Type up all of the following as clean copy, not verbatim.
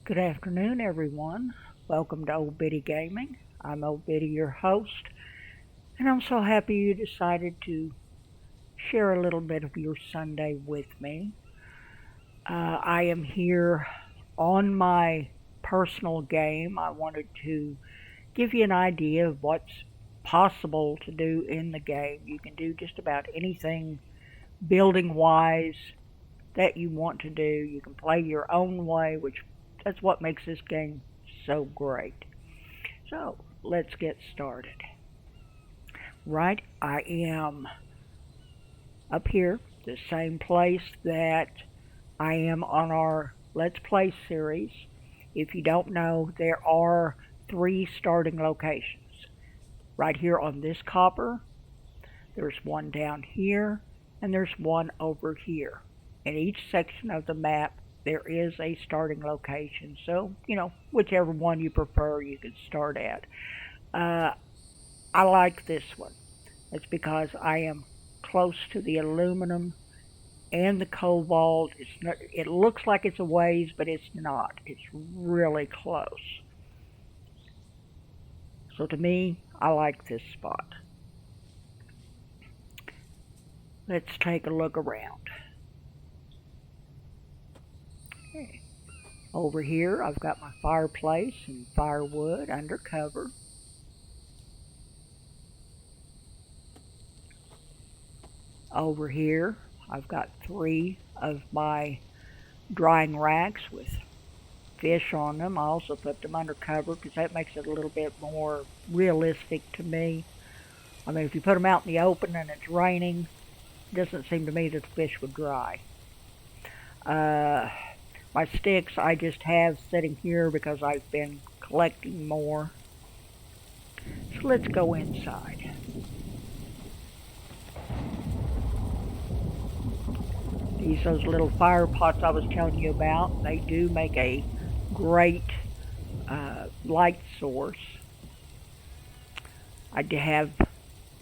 Good afternoon, everyone. Welcome to Old Biddy Gaming. I'm Old Biddy, your host, and I'm so happy you decided to share a little bit of your Sunday with me. I am here on my personal game. I wanted to give you an idea of what's possible to do in the game. You can do just about anything building wise that you want to do. You can play your own way, which that's what makes this game so great. So let's get started. Right, I am up here, the same place that I am on our Let's Play series. If you don't know, there are 3 starting locations. Right here on this copper, there's one down here, and there's one over here. In each section of the map, there is a starting location. So, whichever one you prefer, you can start at. I like this one. It's because I am close to the aluminum and the cobalt. It looks like it's a ways, but it's not. It's really close. So to me, I like this spot. Let's take a look around. Okay. Over here, I've got my fireplace and firewood under cover. Over here, I've got 3 of my drying racks with fish on them. I also put them under cover because that makes it a little bit more realistic to me. I mean, if you put them out in the open and it's raining, it doesn't seem to me that the fish would dry. My sticks I just have sitting here because I've been collecting more. So let's go inside. Those little fire pots I was telling you about, they do make a great light source. I have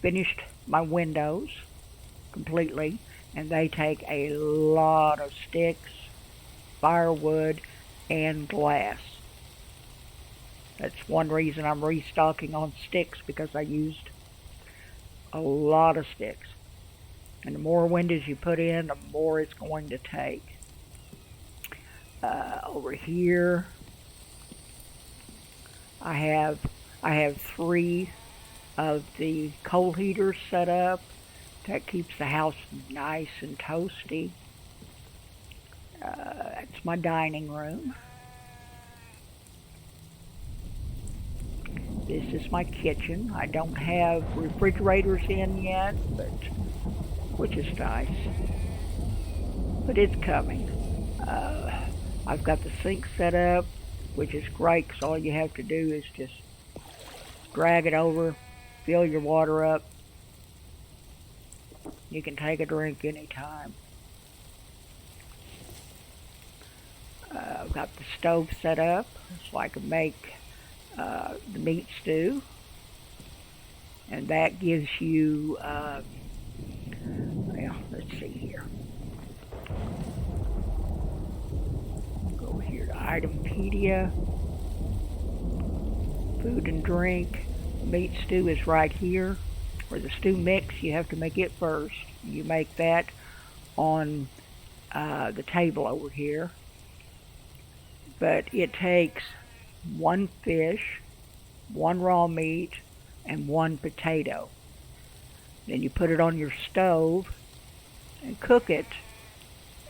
finished my windows completely, and they take a lot of sticks, firewood, and glass. That's one reason I'm restocking on sticks, because I used a lot of sticks. And the more windows you put in, the more it's going to take. Over here, I have 3 of the coal heaters set up. That keeps the house nice and toasty. That's my dining room. This is my kitchen. I don't have refrigerators in yet, which is nice. But it's coming. I've got the sink set up, which is great because all you have to do is just drag it over, fill your water up. You can take a drink anytime. I've got the stove set up so I can make the meat stew. And that gives you, let's see here. Go over here to Itempedia. Food and drink. Meat stew is right here. For the stew mix, you have to make it first. You make that on the table over here. But it takes 1 fish, 1 raw meat, and 1 potato. Then you put it on your stove and cook it,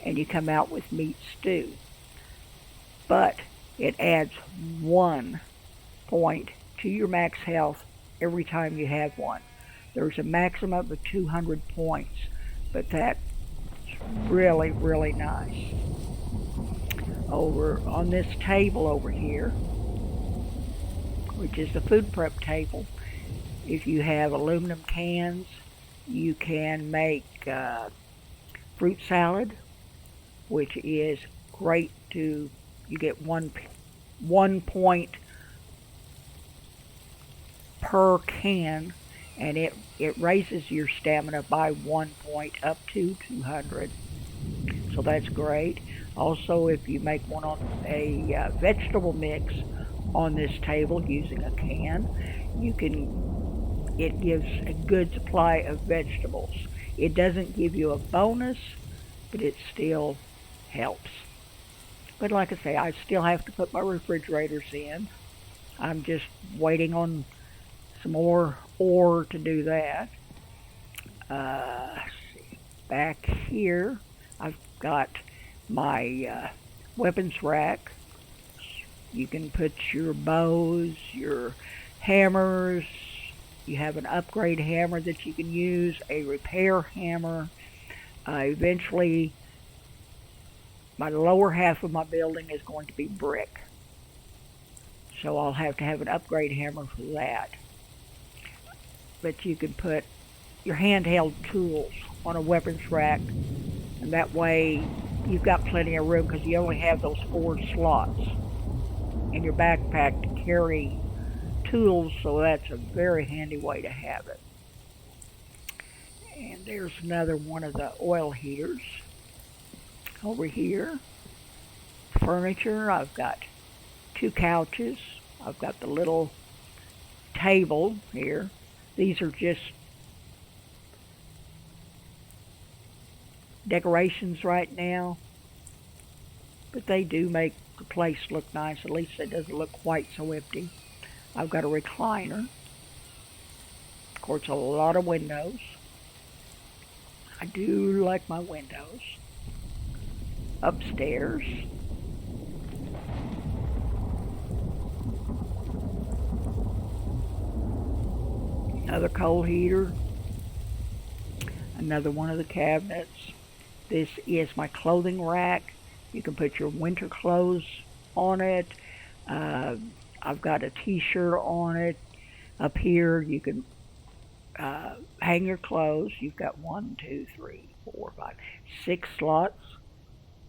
and you come out with meat stew. But it adds 1 point to your max health every time you have one. There's a maximum of 200 points, but that's really, really nice. Over on this table over here, which is the food prep table, if you have aluminum cans, you can make fruit salad, which is great you get 1 point per can, and it raises your stamina by 1 point up to 200. So that's great. Also, if you make one on a vegetable mix on this table using a can, you can. It gives a good supply of vegetables. It doesn't give you a bonus, but it still helps. But like I say, I still have to put my refrigerators in. I'm just waiting on some more ore to do that. Let's see. Back here, I've got my weapons rack. You can put your bows, your hammers. You have an upgrade hammer that you can use, a repair hammer. Eventually, my lower half of my building is going to be brick. So I'll have to have an upgrade hammer for that. But you can put your handheld tools on a weapons rack, and that way you've got plenty of room because you only have those 4 slots in your backpack to carry tools, so that's a very handy way to have it. And there's another one of the oil heaters over here. Furniture, I've got 2 couches. I've got the little table here. These are just decorations right now, but they do make the place look nice. At least it doesn't look quite so empty. I've got a recliner. Of course, a lot of windows. I do like my windows. Upstairs, another coal heater, another one of the cabinets. This is my clothing rack. You can put your winter clothes on it. I've got a t-shirt on it. Up here you can hang your clothes. You've got 1, 2, 3, 4, 5, 6 slots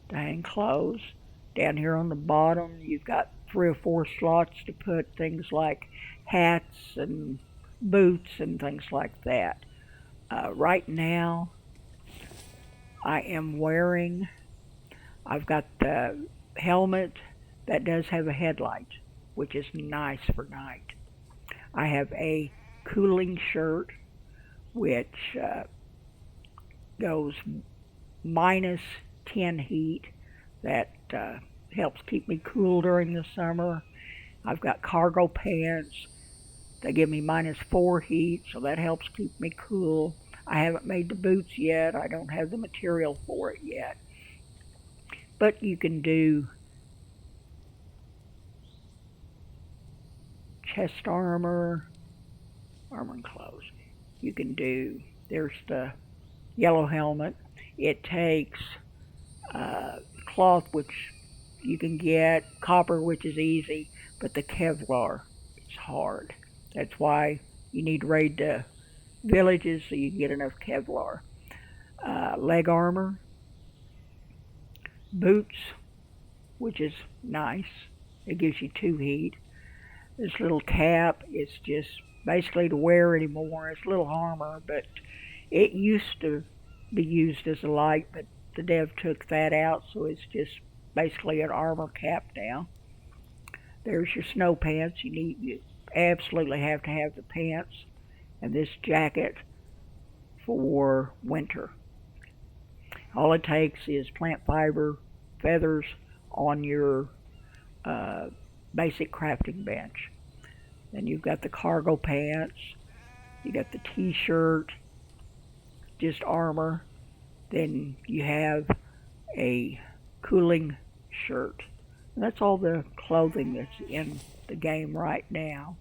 to hang clothes. Down here on the bottom you've got 3 or 4 slots to put things like hats and boots and things like that. Right now I am wearing, I've got the helmet that does have a headlight, which is nice for night. I have a cooling shirt, which goes minus 10 heat. That helps keep me cool during the summer. I've got cargo pants. They give me minus 4 heat, so that helps keep me cool. I haven't made the boots yet. I don't have the material for it yet. But you can do chest armor, armor and clothes. You can do, there's the yellow helmet. It takes cloth, which you can get, copper, which is easy, but the Kevlar, it's hard. That's why you need to raid the villages so you can get enough Kevlar. Leg armor, boots, which is nice. It gives you 2 heat. This little cap is just basically to wear anymore. It's a little armor, but it used to be used as a light, but the dev took that out, so it's just basically an armor cap now. There's your snow pants. You absolutely have to have the pants and this jacket for winter. All it takes is plant fiber, feathers on your basic crafting bench. Then you've got the cargo pants, you got the t-shirt, just armor. Then you have a cooling shirt. And that's all the clothing that's in the game right now.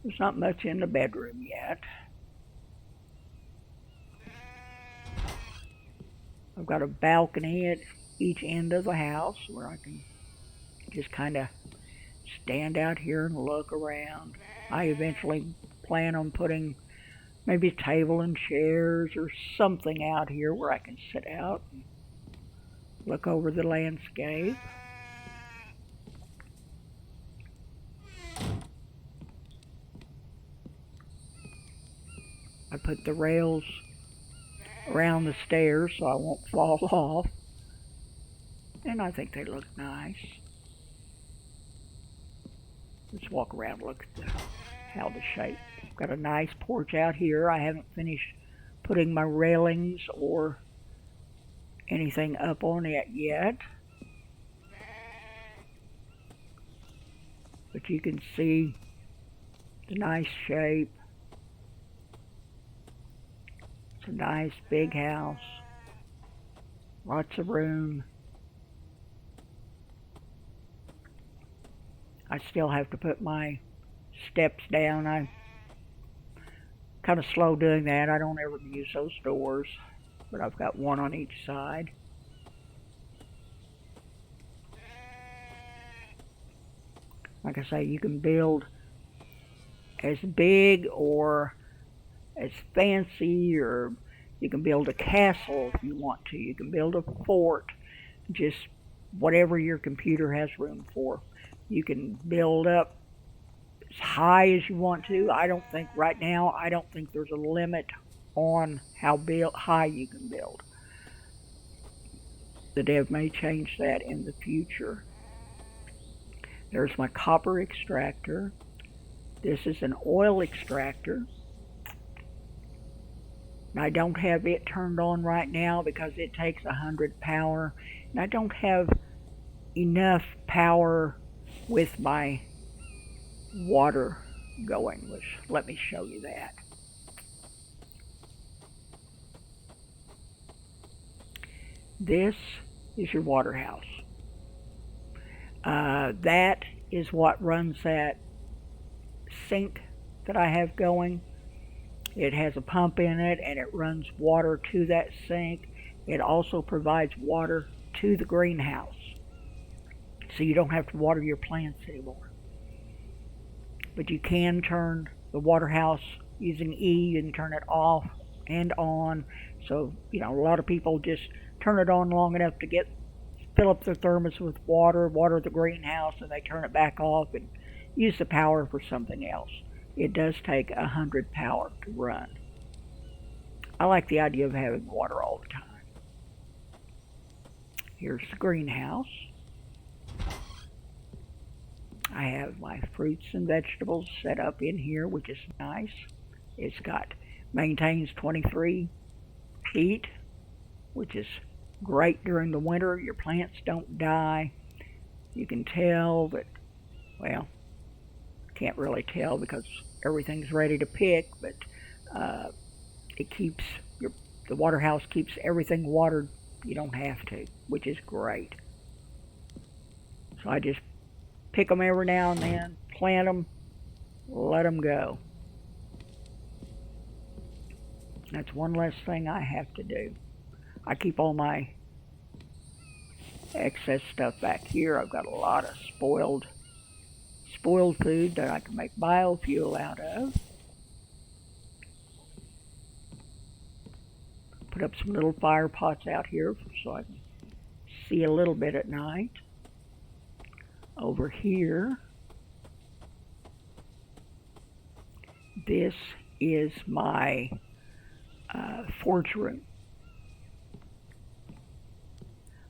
There's not much in the bedroom yet. I've got a balcony at each end of the house where I can just kind of stand out here and look around. I eventually plan on putting maybe a table and chairs or something out here where I can sit out and look over the landscape. I put the rails around the stairs so I won't fall off. And I think they look nice. Let's walk around and look at how the shape. Got a nice porch out here. I haven't finished putting my railings or anything up on it yet. But you can see the nice shape. It's a nice big house. Lots of room. I still have to put my steps down. I kind of slow doing that. I don't ever use those doors, but I've got one on each side. Like I say, you can build as big or as fancy, or you can build a castle if you want to. You can build a fort, just whatever your computer has room for. You can build up as high as you want to. I don't think right now, I don't think there's a limit on how high you can build. The dev may change that in the future. There's my copper extractor. This is an oil extractor. I don't have it turned on right now because it takes 100 power. And I don't have enough power with my water going, which let me show you that. This is your water house. That is what runs that sink that I have going. It has a pump in it and it runs water to that sink. It also provides water to the greenhouse, so you don't have to water your plants anymore. But you can turn the water house using E. You can turn it off and on. So, a lot of people just turn it on long enough to fill up their thermos with water the greenhouse, and they turn it back off and use the power for something else. It does take 100 power to run. I like the idea of having water all the time. Here's the greenhouse. I have my fruits and vegetables set up in here, which is nice. It's maintains 23 feet, which is great during the winter. Your plants don't die. You can tell, but, well, can't really tell because everything's ready to pick, but it keeps the water house keeps everything watered. You don't have to, which is great. So I just pick them every now and then, plant them, let them go. That's one less thing I have to do. I keep all my excess stuff back here. I've got a lot of spoiled food that I can make biofuel out of. Put up some little fire pots out here so I can see a little bit at night. Over here, this is my forge room.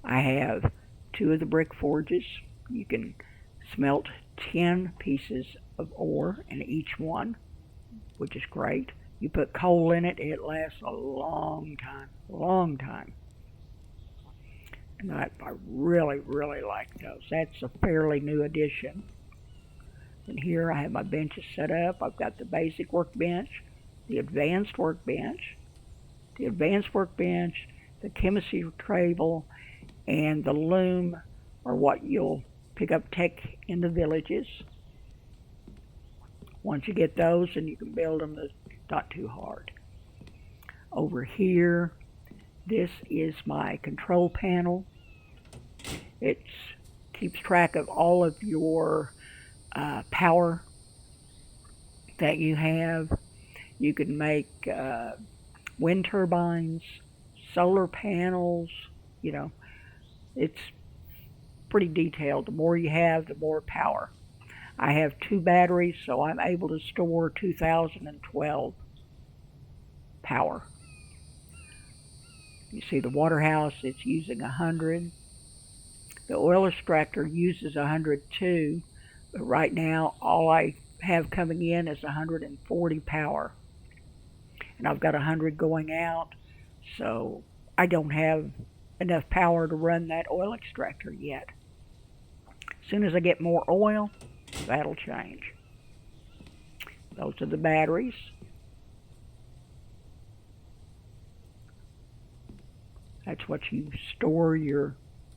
I have 2 of the brick forges. You can smelt 10 pieces of ore in each one, which is great. You put coal in it, it lasts a long time. And I really, really like those. That's a fairly new addition. And here I have my benches set up. I've got the basic workbench, the advanced workbench, the chemistry table, and the loom, or what you'll pick up tech in the villages. Once you get those, then you can build them. It's not too hard. Over here, this is my control panel. It keeps track of all of your power that you have. You can make wind turbines, solar panels, it's pretty detailed. The more you have, the more power. I have 2 batteries, so I'm able to store 2012 power. You see the water house, it's using 100. The oil extractor uses 100 too, but right now all I have coming in is 140 power. And I've got 100 going out, so I don't have enough power to run that oil extractor yet. As soon as I get more oil, that'll change. Those are the batteries. That's what you store your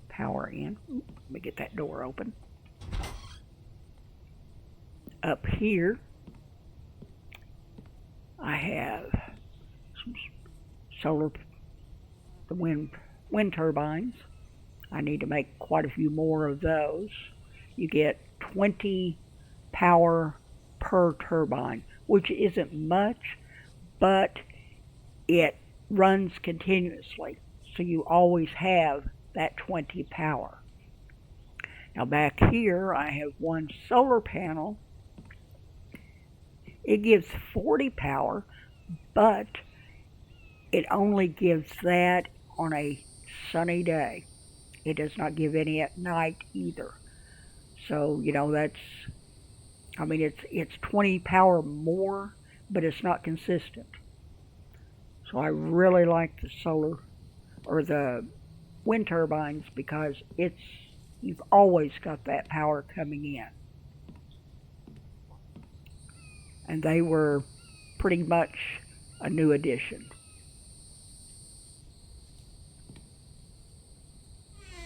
power in. Let me get that door open. Up here, I have some solar, the wind turbines. I need to make quite a few more of those. You get 20 power per turbine, which isn't much, but it runs continuously. So you always have that 20 power. Now back here I have one solar panel. It gives 40 power, but it only gives that on a sunny day. It does not give any at night either. So, it's 20 power more, but it's not consistent. So I really like the solar or the wind turbines because you've always got that power coming in. And they were pretty much a new addition.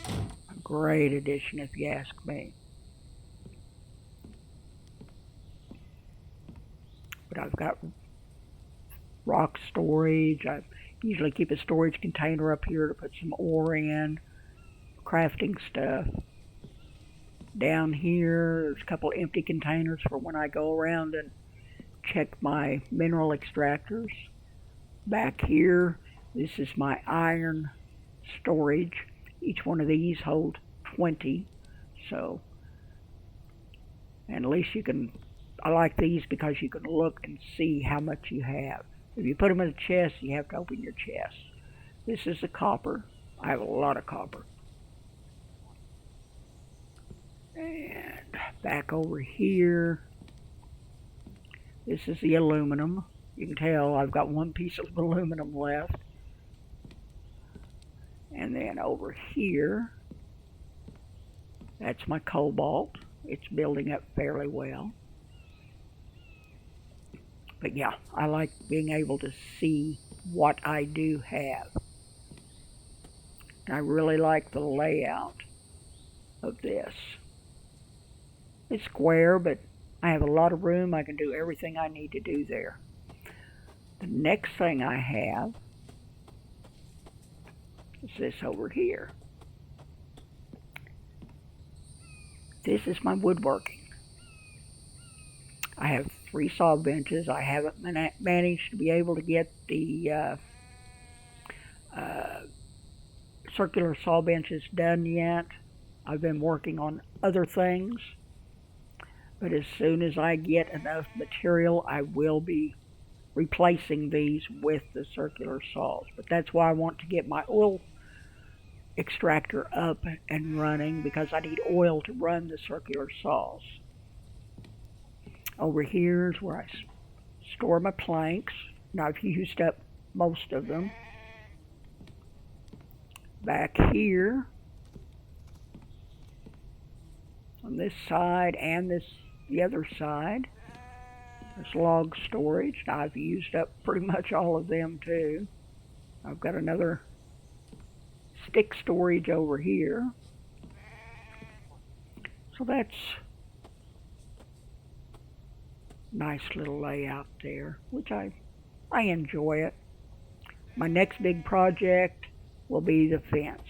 A great addition if you ask me. But I've got rock storage. I usually keep a storage container up here to put some ore in, crafting stuff. Down here, there's a couple empty containers for when I go around and check my mineral extractors. Back here, this is my iron storage. Each one of these hold 20. So, and at least I like these because you can look and see how much you have. If you put them in a chest, you have to open your chest. This is the copper. I have a lot of copper. And back over here, this is the aluminum. You can tell I've got one piece of aluminum left. And then over here, that's my cobalt. It's building up fairly well. But yeah, I like being able to see what I do have. And I really like the layout of this. It's square, but I have a lot of room. I can do everything I need to do there. The next thing I have is this over here. This is my woodworking. I have 3 saw benches. I haven't managed to be able to get the circular saw benches done yet. I've been working on other things. But as soon as I get enough material, I will be replacing these with the circular saws. But that's why I want to get my oil extractor up and running, because I need oil to run the circular saws. Over here is where I store my planks, and I've used up most of them. Back here, on this side and the other side, there's log storage. I've used up pretty much all of them too. I've got another stick storage over here. So that's nice little layout there, which I enjoy it. My next big project will be the fence.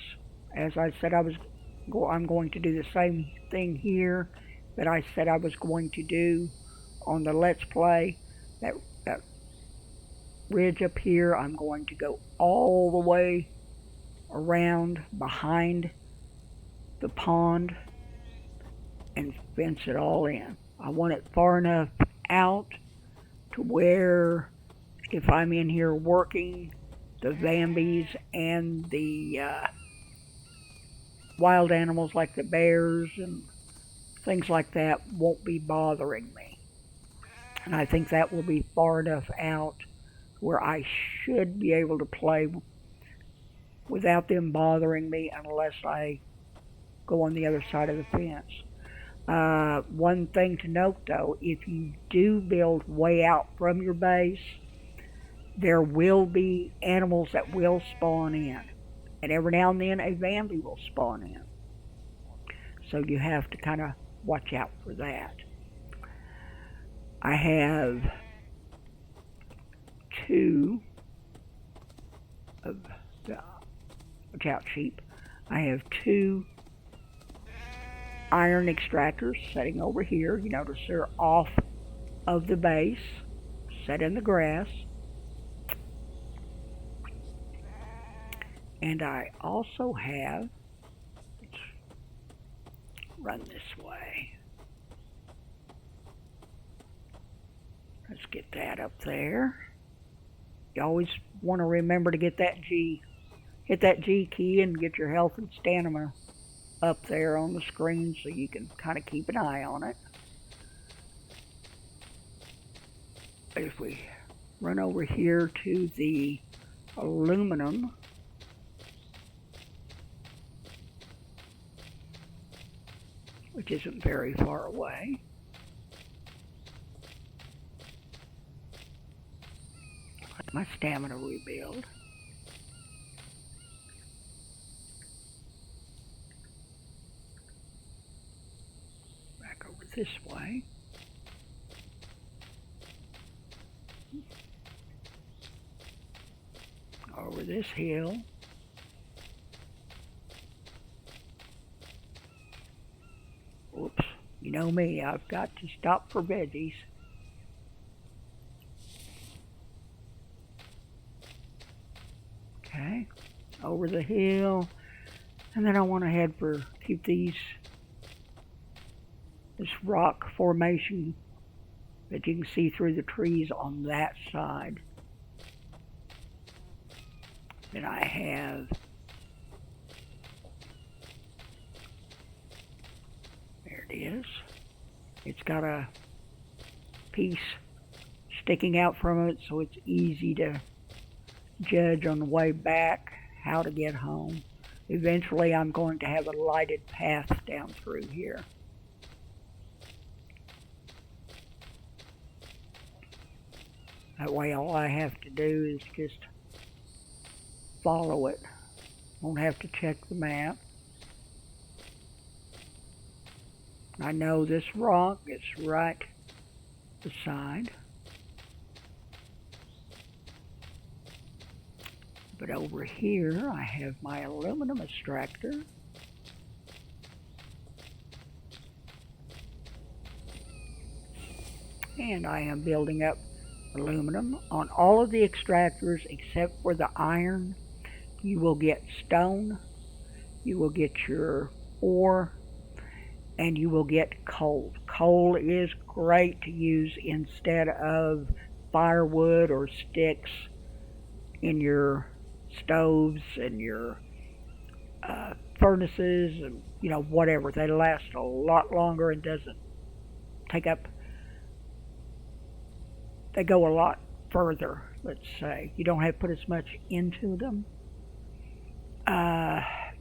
As I said, I'm going to do the same thing here that I said I was going to do on the Let's Play. That ridge up here, I'm going to go all the way around behind the pond and fence it all in. I want it far enough out to where if I'm in here working, the Bambis and the wild animals like the bears and things like that won't be bothering me. And I think that will be far enough out where I should be able to play without them bothering me unless I go on the other side of the fence. One thing to note though, if you do build way out from your base, there will be animals that will spawn in. And every now and then a Bambi will spawn in. So you have to kind of watch out for that. I have two of the, watch out sheep. I have two iron extractors sitting over here. You notice they're off of the base, set in the grass. And I also have, let's run this way. Let's get that up there. You always want to remember to get that hit that G key and get your health and stamina up there on the screen so you can kind of keep an eye on it. If we run over here to the aluminum, which isn't very far away. Let my stamina rebuild. Back over this way. Over this hill. Oops, you know me, I've got to stop for veggies. Okay, over the hill, and then I want to head for, keep this rock formation that you can see through the trees on that side. Then I have is. It's got a piece sticking out from it, so it's easy to judge on the way back how to get home. Eventually I'm going to have a lighted path down through here. That way all I have to do is just follow it. Won't have to check the map. I know this rock is right beside. But over here I have my aluminum extractor. And I am building up aluminum on all of the extractors except for the iron. You will get stone, you will get your ore, and you will get coal. Coal is great to use instead of firewood or sticks in your stoves and your furnaces and whatever. They last a lot longer and doesn't take up, they go a lot further, let's say. You don't have to put as much into them.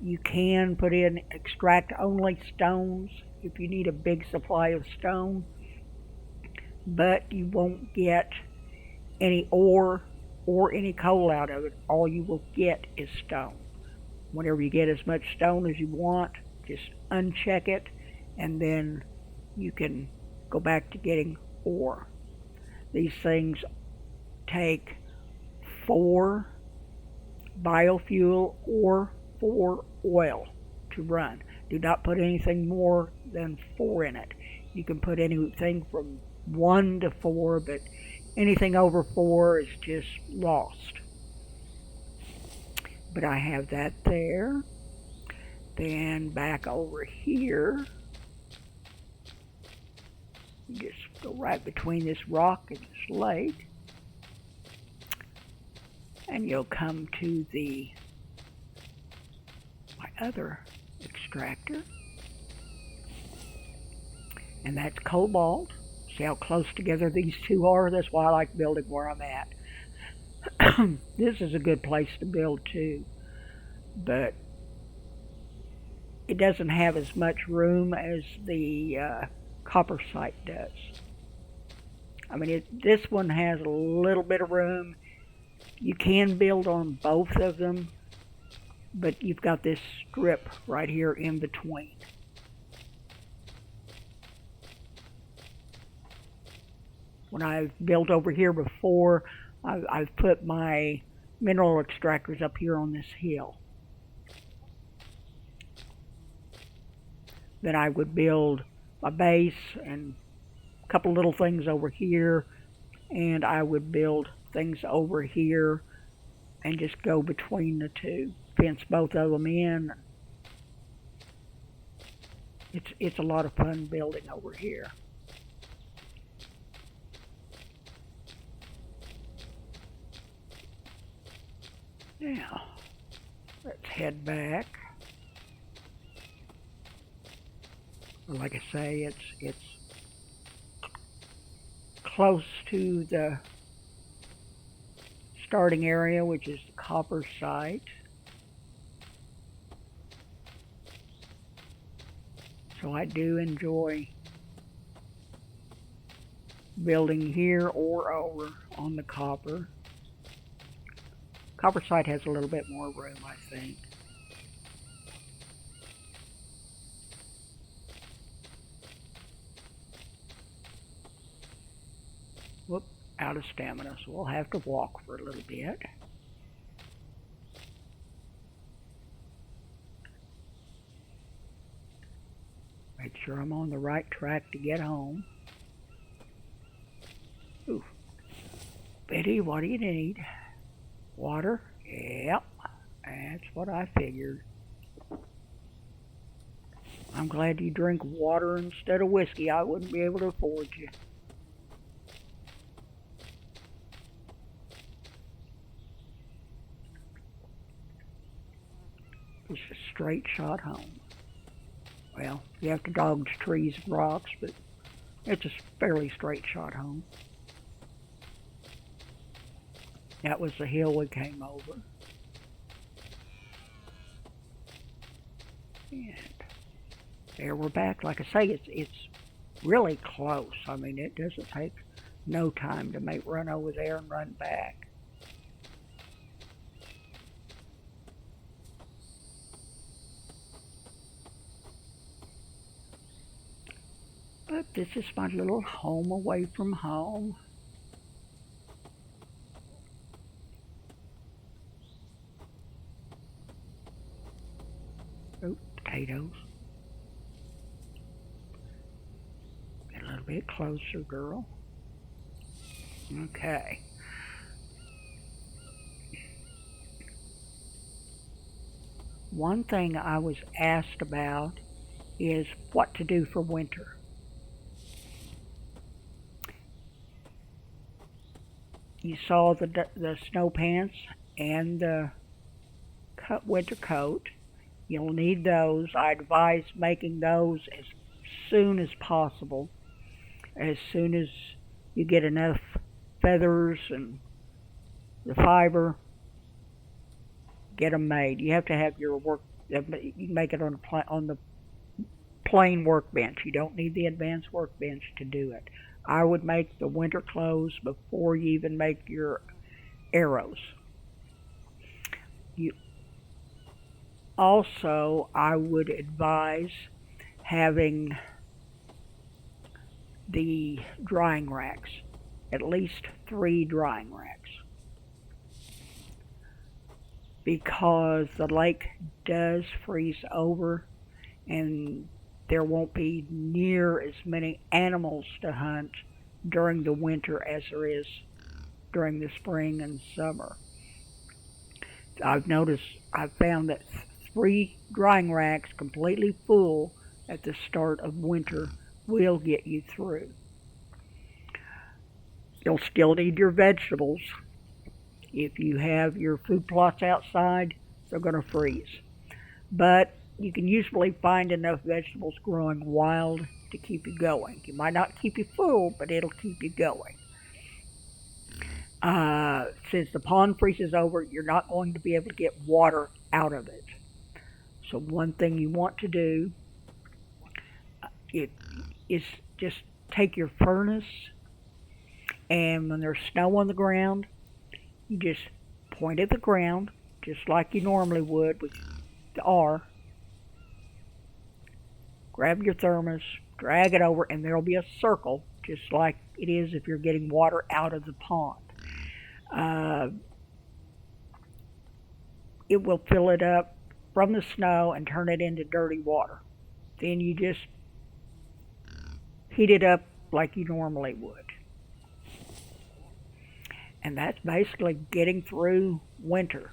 You can put in extract only stones if you need a big supply of stone, but you won't get any ore or any coal out of it. All you will get is stone. Whenever you get as much stone as you want, just uncheck it, and then you can go back to getting ore. These things take 4 biofuel or 4 oil to run. Do not put anything more than 4 in it. You can put anything from 1 to 4, but anything over 4 is just lost. But I have that there. Then back over here, just go right between this rock and this lake. and you'll come to my other extractor, and that's Cobalt. See how close together these two are? That's why I like building where I'm at. This is a good place to build too, but it doesn't have as much room as the copper site does. I mean, this one has a little bit of room. You can build on both of them, but you've got this strip right here in between. When I've built over here before, I've put my mineral extractors up here on this hill. Then I would build my base and a couple little things over here, and I would build things over here and just go between the two, fence both of them in. It's a lot of fun building over here. Now, let's head back. Like I say, it's close to the starting area, which is the copper site. So I do enjoy building here or over on the copper. Copper site has a little bit more room, I think. Whoop, out of stamina, so we'll have to walk for a little bit. Make sure I'm on the right track to get home. Ooh. Betty, what do you need? Water? Yep, that's what I figured. I'm glad you drink water instead of whiskey. I wouldn't be able to afford you. It's a straight shot home. Well, you have to dodge trees and rocks, but it's a fairly straight shot home. That was the hill we came over. And there we're back. Like I say, it's really close. I mean, it doesn't take no time to run over there and run back. But this is my little home away from home. Oh, potatoes. Get a little bit closer, girl. Okay. One thing I was asked about is what to do for winter. You saw the snow pants and the winter coat. You'll need those. I advise making those as soon as possible. As soon as you get enough feathers and the fiber, get them made. You have to have your work. You can make it on the plain workbench. You don't need the advanced workbench to do it. I would make the winter clothes before you even make your arrows. Also, I would advise having the drying racks, at least 3 drying racks, because the lake does freeze over and there won't be near as many animals to hunt during the winter as there is during the spring and summer. I've found that 3 drying racks completely full at the start of winter will get you through. You'll still need your vegetables. If you have your food plots outside, they're going to freeze. But you can usually find enough vegetables growing wild to keep you going. It might not keep you full, but it'll keep you going. Since the pond freezes over, you're not going to be able to get water out of it. So one thing you want to do it, is just take your furnace, and when there's snow on the ground, you just point at the ground, just like you normally would with the R. Grab your thermos, drag it over, and there'll be a circle, just like it is if you're getting water out of the pond. Uh, it will fill it up from the snow and turn it into dirty water. Then you just heat it up like you normally would. And that's basically getting through winter.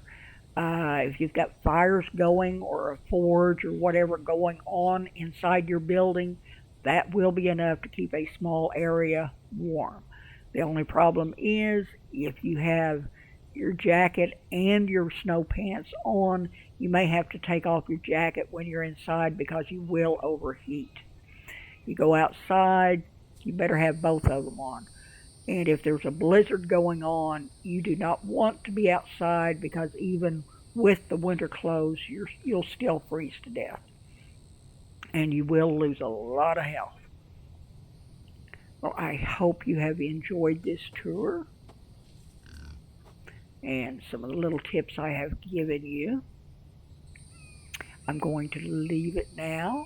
If you've got fires going or a forge or whatever going on inside your building, that will be enough to keep a small area warm. The only problem is if you have your jacket and your snow pants on, you may have to take off your jacket when you're inside because you will overheat. You go outside, you better have both of them on. And if there's a blizzard going on, you do not want to be outside because even with the winter clothes, you'll still freeze to death. And you will lose a lot of health. Well, I hope you have enjoyed this tour and some of the little tips I have given you. I'm going to leave it now,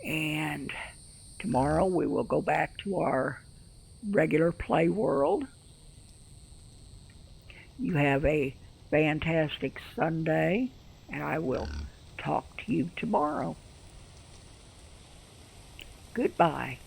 and tomorrow we will go back to our regular play world. You have a fantastic Sunday, and I will talk to you tomorrow. Goodbye.